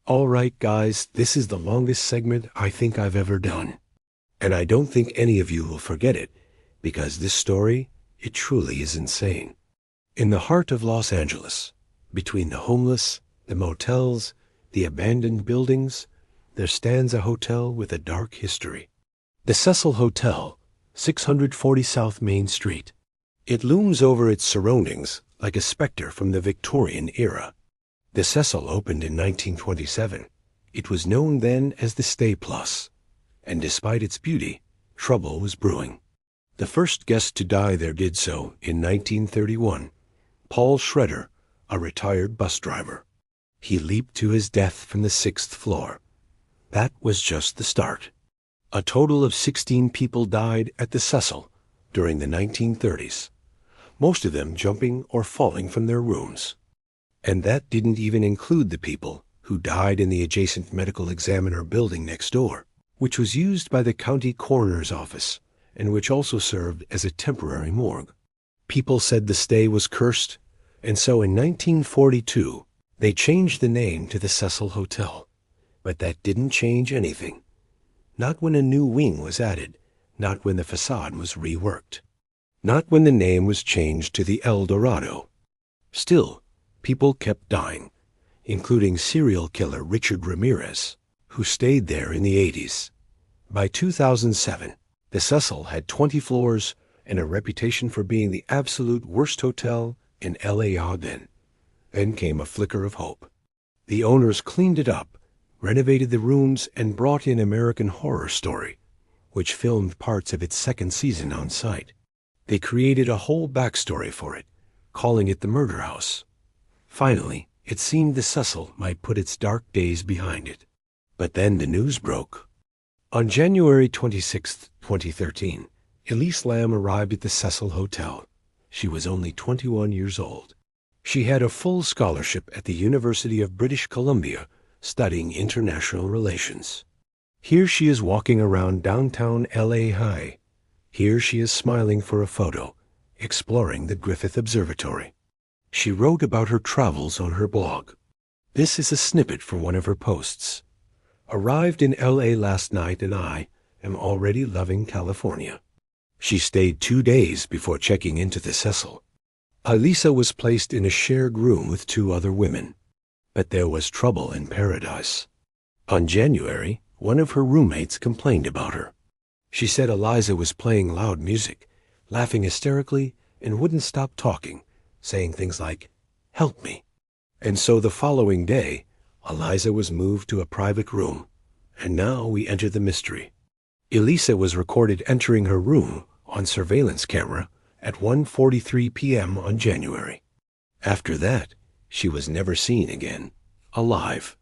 All right, guys, this is the longest segment I think I've ever done. And I don't think any of you will forget it, because this story, it truly is insane. In the heart of Los Angeles, between the homeless, the motels, the abandoned buildings, there stands a hotel with a dark history. The Cecil Hotel, 640 South Main Street. It looms over its surroundings like a specter from the Victorian era. The Cecil opened in 1927. It was known then as the Stay Plus, and despite its beauty, trouble was brewing. The first guest to die there did so in 1931, Paul Schroeder, a retired bus driver. He leaped to his death from the 6th floor. That was just the start. A total of 16 people died at the Cecil during the 1930s, most of them jumping or falling from their rooms. And that didn't even include the people who died in the adjacent medical examiner building next door, which was used by the county coroner's office and which also served as a temporary morgue. People said the stay was cursed, and so in 1942, they changed the name to the Cecil Hotel. But that didn't change anything. Not when a new wing was added, not when the facade was reworked, not when the name was changed to the El Dorado. Still, people kept dying, including serial killer Richard Ramirez, who stayed there in the 80s. By 2007, the Cecil had 20 floors and a reputation for being the absolute worst hotel in LA. Then came a flicker of hope. The owners cleaned it up, renovated the rooms, and brought in American Horror Story, which filmed parts of its second season on site. They created a whole backstory for it, calling it the Murder House. Finally, it seemed the Cecil might put its dark days behind it. But then the news broke. On January 26, 2013, Elisa Lam arrived at the Cecil Hotel. She was only 21 years old. She had a full scholarship at the University of British Columbia, studying international relations. Here she is walking around downtown LA High. Here she is smiling for a photo, exploring the Griffith Observatory. She wrote about her travels on her blog. This is a snippet from one of her posts. Arrived in LA last night and I am already loving California. She stayed 2 days before checking into the Cecil. Elisa was placed in a shared room with 2 other women. But there was trouble in paradise. On January, one of her roommates complained about her. She said Eliza was playing loud music, laughing hysterically, and wouldn't stop talking, saying things like, "Help me." And so the following day, Eliza was moved to a private room. And now we enter the mystery. Elisa was recorded entering her room on surveillance camera at 1:43 p.m. on January. After that, she was never seen again, alive.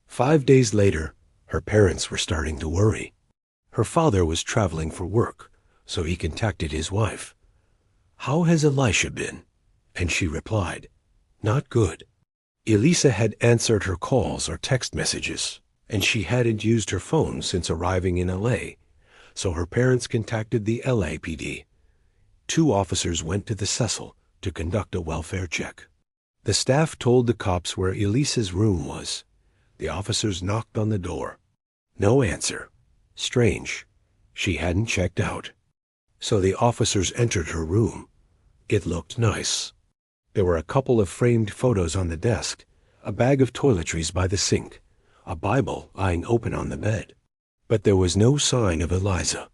5 days later, her parents were starting to worry. Her father was traveling for work, so he contacted his wife. "How has Elisha been?" And she replied, "Not good." Elisa had answered her calls or text messages, and she hadn't used her phone since arriving in LA, so her parents contacted the LAPD. 2 officers went to the Cecil to conduct a welfare check. The staff told the cops where Elisa's room was. The officers knocked on the door. No answer. Strange. She hadn't checked out. So the officers entered her room. It looked nice. There were a couple of framed photos on the desk, a bag of toiletries by the sink, a Bible lying open on the bed. But there was no sign of Eliza.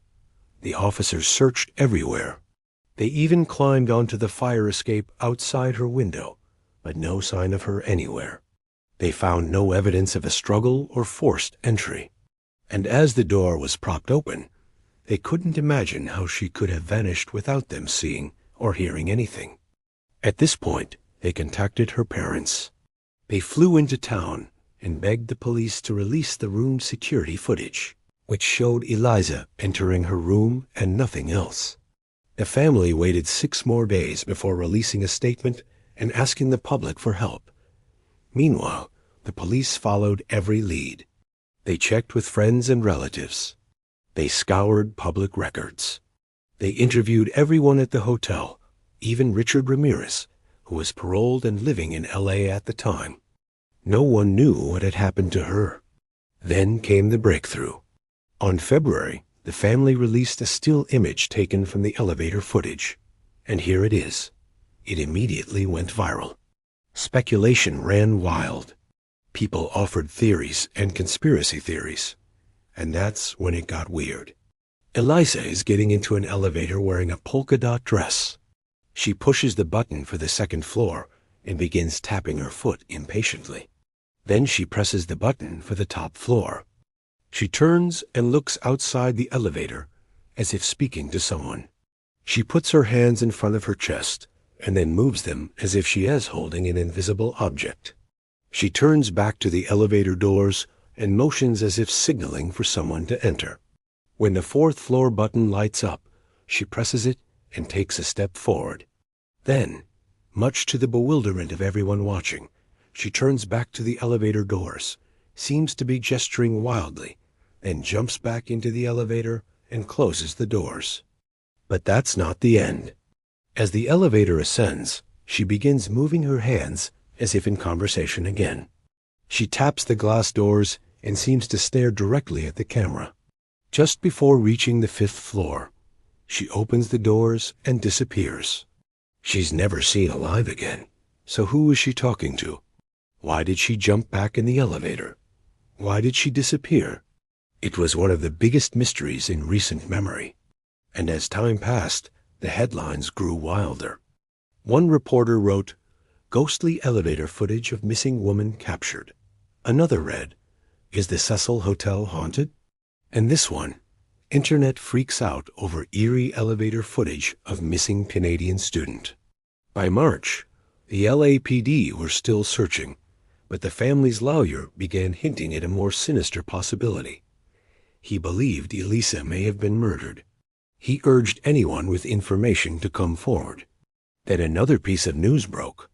The officers searched everywhere. They even climbed onto the fire escape outside her window, but no sign of her anywhere. They found no evidence of a struggle or forced entry. And as the door was propped open, they couldn't imagine how she could have vanished without them seeing or hearing anything. At this point, they contacted her parents. They flew into town and begged the police to release the room security footage, which showed Eliza entering her room and nothing else. The family waited 6 more days before releasing a statement and asking the public for help. Meanwhile, the police followed every lead. They checked with friends and relatives. They scoured public records. They interviewed everyone at the hotel, even Richard Ramirez, who was paroled and living in LA at the time. No one knew what had happened to her. Then came the breakthrough. On February, the family released a still image taken from the elevator footage. And here it is. It immediately went viral. Speculation ran wild. People offered theories and conspiracy theories. And that's when it got weird. Elisa is getting into an elevator wearing a polka dot dress. She pushes the button for the second floor and begins tapping her foot impatiently. Then she presses the button for the top floor. She turns and looks outside the elevator as if speaking to someone. She puts her hands in front of her chest and then moves them as if she is holding an invisible object. She turns back to the elevator doors and motions as if signaling for someone to enter. When the fourth floor button lights up, she presses it and takes a step forward. Then, much to the bewilderment of everyone watching, she turns back to the elevator doors, seems to be gesturing wildly, then jumps back into the elevator and closes the doors. But that's not the end. As the elevator ascends, she begins moving her hands as if in conversation again. She taps the glass doors and seems to stare directly at the camera. Just before reaching the fifth floor, she opens the doors and disappears. She's never seen alive again. So who is she talking to? Why did she jump back in the elevator? Why did she disappear? It was one of the biggest mysteries in recent memory. And as time passed, the headlines grew wilder. One reporter wrote, "Ghostly elevator footage of missing woman captured." Another read, "Is the Cecil Hotel haunted?" And this one, "Internet freaks out over eerie elevator footage of missing Canadian student." By March, the LAPD were still searching, but the family's lawyer began hinting at a more sinister possibility. He believed Elisa may have been murdered. He urged anyone with information to come forward. Then another piece of news broke.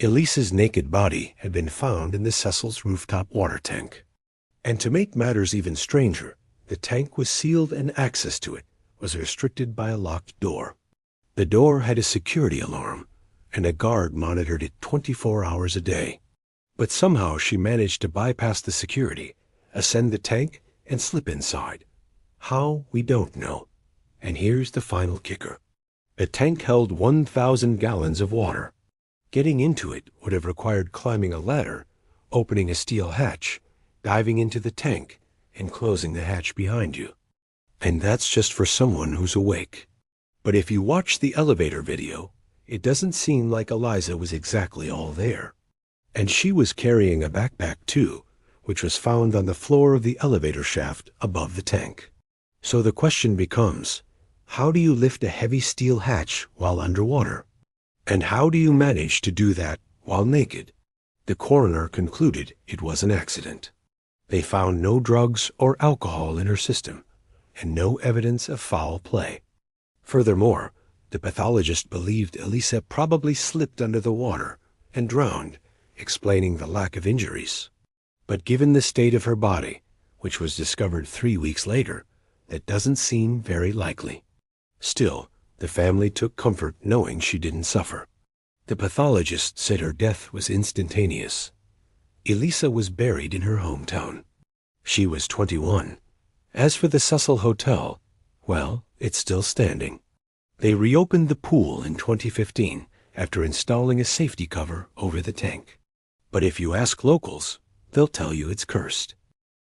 Elisa's naked body had been found in the Cecil's rooftop water tank. And to make matters even stranger, the tank was sealed and access to it was restricted by a locked door. The door had a security alarm, and a guard monitored it 24 hours a day. But somehow she managed to bypass the security, ascend the tank, and slip inside. How, we don't know. And here's the final kicker. The tank held 1,000 gallons of water. Getting into it would have required climbing a ladder, opening a steel hatch, diving into the tank, and closing the hatch behind you. And that's just for someone who's awake. But if you watch the elevator video, it doesn't seem like Elisa was exactly all there. And she was carrying a backpack too, which was found on the floor of the elevator shaft above the tank. So the question becomes, how do you lift a heavy steel hatch while underwater? And how do you manage to do that while naked? The coroner concluded it was an accident. They found no drugs or alcohol in her system, and no evidence of foul play. Furthermore, the pathologist believed Elisa probably slipped under the water and drowned, explaining the lack of injuries. But given the state of her body, which was discovered 3 weeks later, that doesn't seem very likely. Still, the family took comfort knowing she didn't suffer. The pathologist said her death was instantaneous. Elisa was buried in her hometown. She was 21. As for the Cecil Hotel, well, it's still standing. They reopened the pool in 2015 after installing a safety cover over the tank. But if you ask locals, they'll tell you it's cursed.